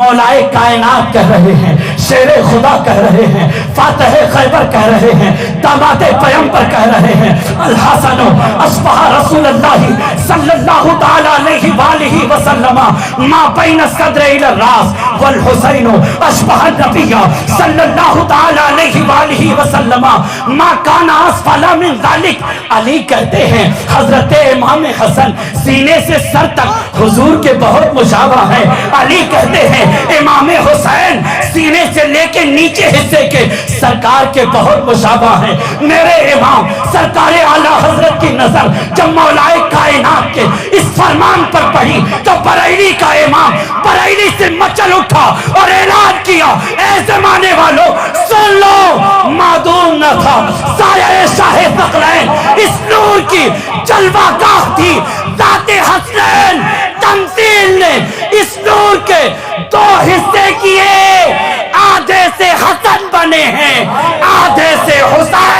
مولائے کائنات کہہ رہے ہیں، شیر خدا کہہ رہے ہیں، فاتح خیبر کہہ رہے ہیں، داماد پیغمبر کہہ رہے ہیں، الحسن اصبح رسول اللہ صلی اللہ تعالی علیہ وآلہ وسلم ما بین الصدر الی الراس، والحسین اشبہ النبی صلی اللہ تعالی علیہ وآلہ وسلم ما کان اسفل من ذلک۔ علی کہتے ہیں حضرت امام حسن سینے سے سر تک حضور کے بہت مشابہ ہے۔ علی کہتے ہیں امام حسین سینے سے لے کے نیچے حصے کے سرکار کے بہت مشابہ ہیں۔ میرے امام سرکار اعلیٰ حضرت کی نظر جب مولائے کائنات کے اس فرمان پر پڑی تو بریلی کا امام بریلی سے مچل اٹھا اور اعلان کیا، اے زمانے والوں سن لو، معدوم نہ تھا سایہ شاہ ثقلین، اس نور کی جلوہ گاہ تھی ذات حسنین۔ تمثیل نے اس نور کے دو حصے کیے، آدھے سے حسن بنے ہیں، آدھے سے حسین۔